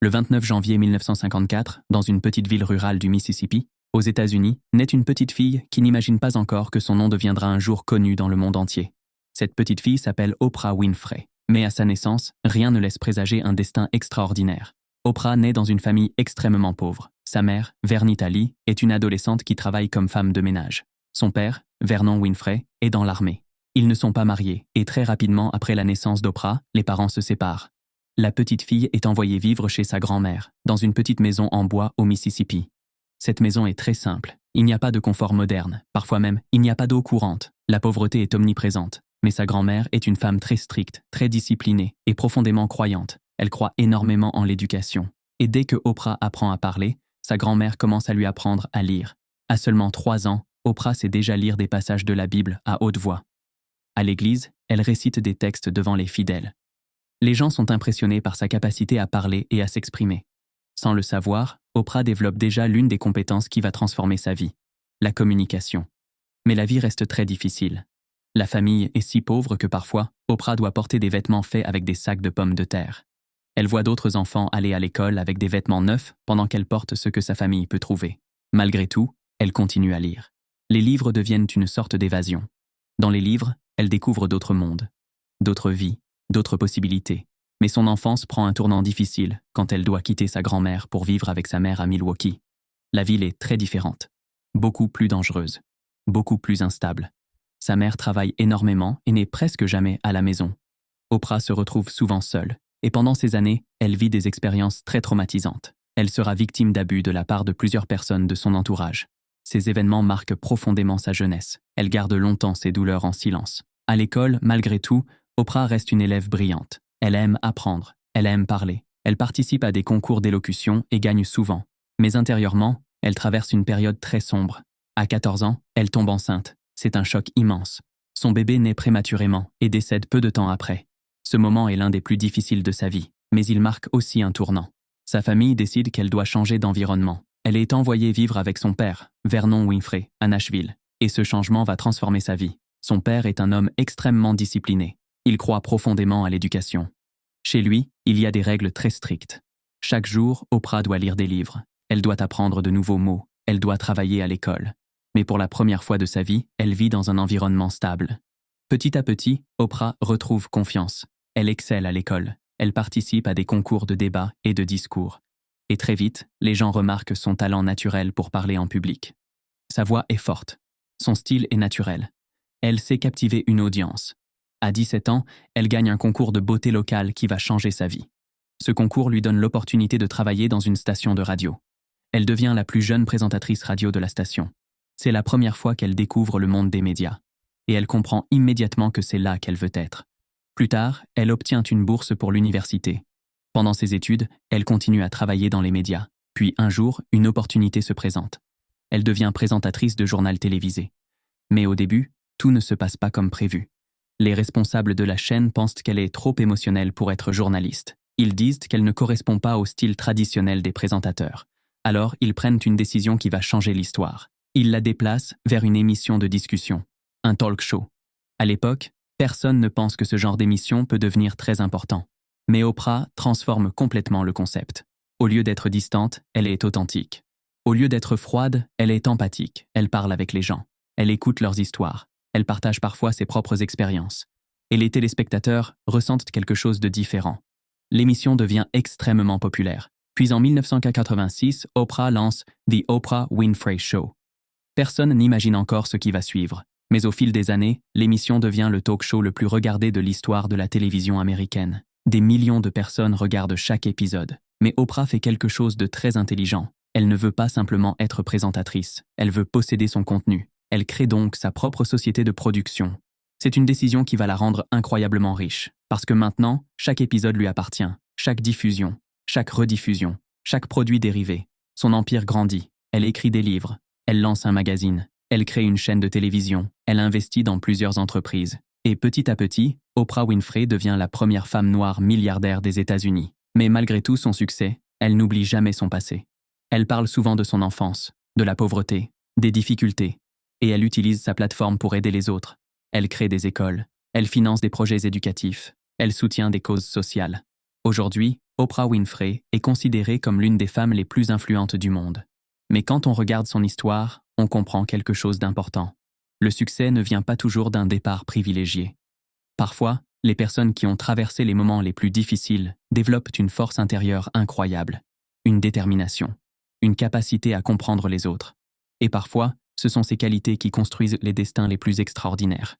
Le 29 janvier 1954, dans une petite ville rurale du Mississippi, aux États-Unis, naît une petite fille qui n'imagine pas encore que son nom deviendra un jour connu dans le monde entier. Cette petite fille s'appelle Oprah Winfrey. Mais à sa naissance, rien ne laisse présager un destin extraordinaire. Oprah naît dans une famille extrêmement pauvre. Sa mère, Vernita Lee, est une adolescente qui travaille comme femme de ménage. Son père, Vernon Winfrey, est dans l'armée. Ils ne sont pas mariés, et très rapidement après la naissance d'Oprah, les parents se séparent. La petite fille est envoyée vivre chez sa grand-mère, dans une petite maison en bois au Mississippi. Cette maison est très simple. Il n'y a pas de confort moderne. Parfois même, il n'y a pas d'eau courante. La pauvreté est omniprésente. Mais sa grand-mère est une femme très stricte, très disciplinée et profondément croyante. Elle croit énormément en l'éducation. Et dès que Oprah apprend à parler, sa grand-mère commence à lui apprendre à lire. À seulement 3 ans, Oprah sait déjà lire des passages de la Bible à haute voix. À l'église, elle récite des textes devant les fidèles. Les gens sont impressionnés par sa capacité à parler et à s'exprimer. Sans le savoir, Oprah développe déjà l'une des compétences qui va transformer sa vie, la communication. Mais la vie reste très difficile. La famille est si pauvre que parfois, Oprah doit porter des vêtements faits avec des sacs de pommes de terre. Elle voit d'autres enfants aller à l'école avec des vêtements neufs pendant qu'elle porte ce que sa famille peut trouver. Malgré tout, elle continue à lire. Les livres deviennent une sorte d'évasion. Dans les livres, elle découvre d'autres mondes, d'autres vies, d'autres possibilités. Mais son enfance prend un tournant difficile quand elle doit quitter sa grand-mère pour vivre avec sa mère à Milwaukee. La ville est très différente, beaucoup plus dangereuse, beaucoup plus instable. Sa mère travaille énormément et n'est presque jamais à la maison. Oprah se retrouve souvent seule, et pendant ces années, elle vit des expériences très traumatisantes. Elle sera victime d'abus de la part de plusieurs personnes de son entourage. Ces événements marquent profondément sa jeunesse. Elle garde longtemps ses douleurs en silence. À l'école, malgré tout, Oprah reste une élève brillante. Elle aime apprendre, elle aime parler. Elle participe à des concours d'élocution et gagne souvent. Mais intérieurement, elle traverse une période très sombre. À 14 ans, elle tombe enceinte. C'est un choc immense. Son bébé naît prématurément et décède peu de temps après. Ce moment est l'un des plus difficiles de sa vie, mais il marque aussi un tournant. Sa famille décide qu'elle doit changer d'environnement. Elle est envoyée vivre avec son père, Vernon Winfrey, à Nashville. Et ce changement va transformer sa vie. Son père est un homme extrêmement discipliné. Il croit profondément à l'éducation. Chez lui, il y a des règles très strictes. Chaque jour, Oprah doit lire des livres. Elle doit apprendre de nouveaux mots. Elle doit travailler à l'école. Mais pour la première fois de sa vie, elle vit dans un environnement stable. Petit à petit, Oprah retrouve confiance. Elle excelle à l'école. Elle participe à des concours de débat et de discours. Et très vite, les gens remarquent son talent naturel pour parler en public. Sa voix est forte. Son style est naturel. Elle sait captiver une audience. À 17 ans, elle gagne un concours de beauté locale qui va changer sa vie. Ce concours lui donne l'opportunité de travailler dans une station de radio. Elle devient la plus jeune présentatrice radio de la station. C'est la première fois qu'elle découvre le monde des médias. Et elle comprend immédiatement que c'est là qu'elle veut être. Plus tard, elle obtient une bourse pour l'université. Pendant ses études, elle continue à travailler dans les médias. Puis un jour, une opportunité se présente. Elle devient présentatrice de journal télévisé. Mais au début, tout ne se passe pas comme prévu. Les responsables de la chaîne pensent qu'elle est trop émotionnelle pour être journaliste. Ils disent qu'elle ne correspond pas au style traditionnel des présentateurs. Alors, ils prennent une décision qui va changer l'histoire. Ils la déplacent vers une émission de discussion, un talk show. À l'époque, personne ne pense que ce genre d'émission peut devenir très important. Mais Oprah transforme complètement le concept. Au lieu d'être distante, elle est authentique. Au lieu d'être froide, elle est empathique. Elle parle avec les gens. Elle écoute leurs histoires. Elle partage parfois ses propres expériences. Et les téléspectateurs ressentent quelque chose de différent. L'émission devient extrêmement populaire. Puis en 1986, Oprah lance The Oprah Winfrey Show. Personne n'imagine encore ce qui va suivre. Mais au fil des années, l'émission devient le talk show le plus regardé de l'histoire de la télévision américaine. Des millions de personnes regardent chaque épisode. Mais Oprah fait quelque chose de très intelligent. Elle ne veut pas simplement être présentatrice. Elle veut posséder son contenu. Elle crée donc sa propre société de production. C'est une décision qui va la rendre incroyablement riche, parce que maintenant, chaque épisode lui appartient, chaque diffusion, chaque rediffusion, chaque produit dérivé. Son empire grandit, elle écrit des livres, elle lance un magazine, elle crée une chaîne de télévision, elle investit dans plusieurs entreprises. Et petit à petit, Oprah Winfrey devient la première femme noire milliardaire des États-Unis. Mais malgré tout son succès, elle n'oublie jamais son passé. Elle parle souvent de son enfance, de la pauvreté, des difficultés. Et elle utilise sa plateforme pour aider les autres. Elle crée des écoles, elle finance des projets éducatifs, elle soutient des causes sociales. Aujourd'hui, Oprah Winfrey est considérée comme l'une des femmes les plus influentes du monde. Mais quand on regarde son histoire, on comprend quelque chose d'important. Le succès ne vient pas toujours d'un départ privilégié. Parfois, les personnes qui ont traversé les moments les plus difficiles développent une force intérieure incroyable, une détermination, une capacité à comprendre les autres. Et parfois, ce sont ces qualités qui construisent les destins les plus extraordinaires.